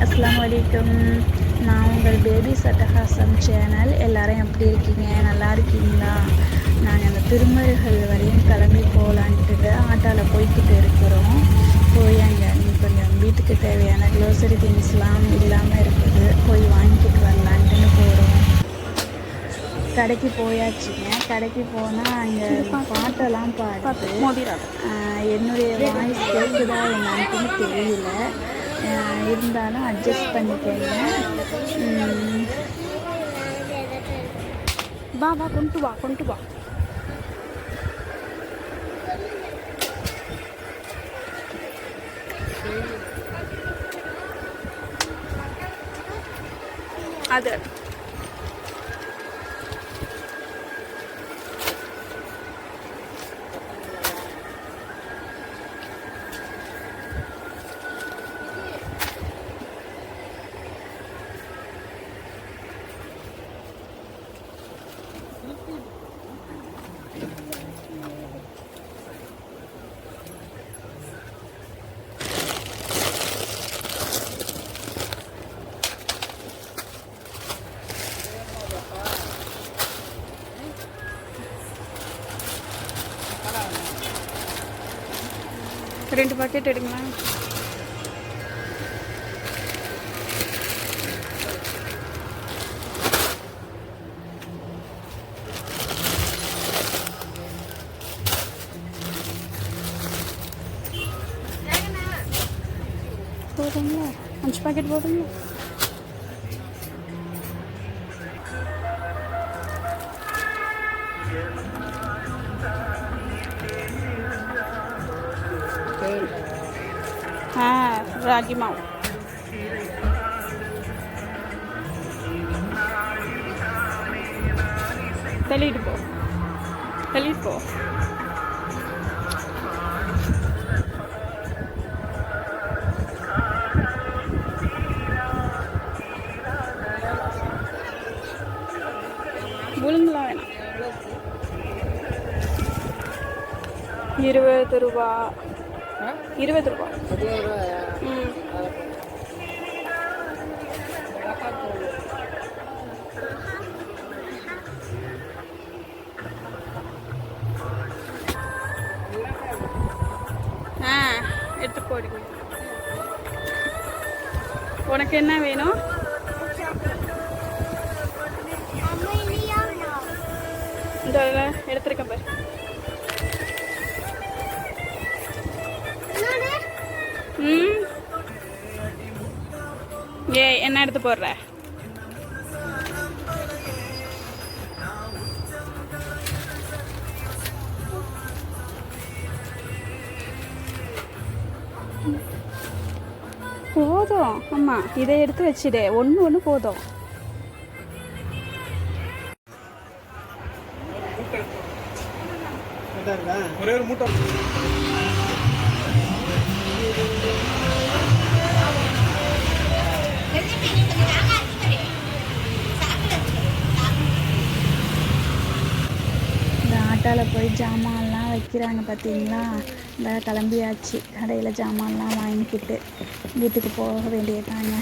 அஸ்ஸலாமு அலைக்கும். நான் உங்கள் பேபி சட்டஹாசம் சேனல். எல்லாரும் எப்படி இருக்கீங்க? நல்லா இருக்கீங்களா? நாங்கள் அந்த திருமருகல் வரையும் கிளம்பி போகலான்ட்டு ஆட்டோவில் போய்கிட்டு இருக்கிறோம். போய் அங்கே கொஞ்சம் வீட்டுக்கு தேவையான க்ளோசரி திங்ஸ்லாம் இல்லாமல் இருக்குது, போய் வாங்கிக்கிட்டு வரலான்ட்டுன்னு போகிறோம். கடைக்கு போயாச்சுங்க. கடைக்கு போனால் அங்கே பாட்டெல்லாம் பாடுது. என்னுடைய வாய்ஸ் கேட்குதா என்னன்னு தெரியல, இருந்தாலும் அட்ஜஸ்ட் பண்ணிக்கோங்க. வா வா கொண்டு வா கொண்டு வா. அது ரெண்டு பாக்கெட் எடுங்களேன். போதுங்களா? 5 பாக்கெட் போதுங்களா? ராகி மாவு தள்ளிட்டு போ, தள்ளிட்டு போ. உளுந்துலாம் வேணாம். 20 ரூபா. 20 ரூபா. எடுத்து போடுங்க. உனக்கு என்ன வேணும்? இந்த எடுத்துருக்கேன் பாரு. என்ன எடுத்து போடுற? போதும். ஆமா, இதை எடுத்து வச்சிடு. ஒன்று போதும். ஒரே ஒரு மூட்டை. ஆட்டோவில் போய் ஜாமான்லாம் வைக்கிறாங்க பார்த்தீங்களா? இந்த கிளம்பியாச்சு. கடையில் ஜாமான்லாம் வாங்கிக்கிட்டு வீட்டுக்கு போக வேண்டியதாங்க.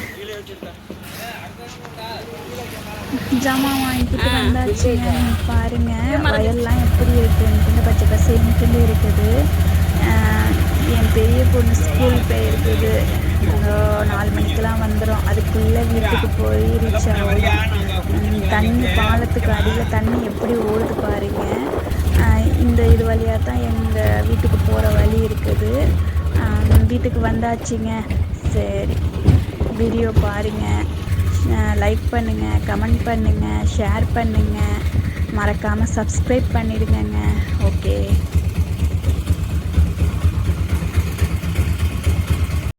ஜாமான் வாங்கிக்கிட்டு வந்தாச்சுங்க. பாருங்க வயல்லாம் எப்படி இருக்குன்னு, பச்சை பசேன்ட்டு இருக்குது. என் பெரிய பொண்ணு ஸ்கூல் போயிருக்குது. 4 மணிக்கெலாம் வந்துடும். அதுக்குள்ளே வீட்டுக்கு போய் ரீச் ஆகும். தண்ணி பாலத்துக்கு அடியில் தண்ணி எப்படி ஓடுது பாருங்க. இந்த இது வழியாக தான் எங்கள் வீட்டுக்கு போகிற வழி இருக்குது. வீட்டுக்கு வந்தாச்சுங்க. சரி, வீடியோ பாருங்கள், லைக் பண்ணுங்கள், கமெண்ட் பண்ணுங்கள், ஷேர் பண்ணுங்கள், மறக்காமல் சப்ஸ்கிரைப் பண்ணிடுங்க. ஓகே.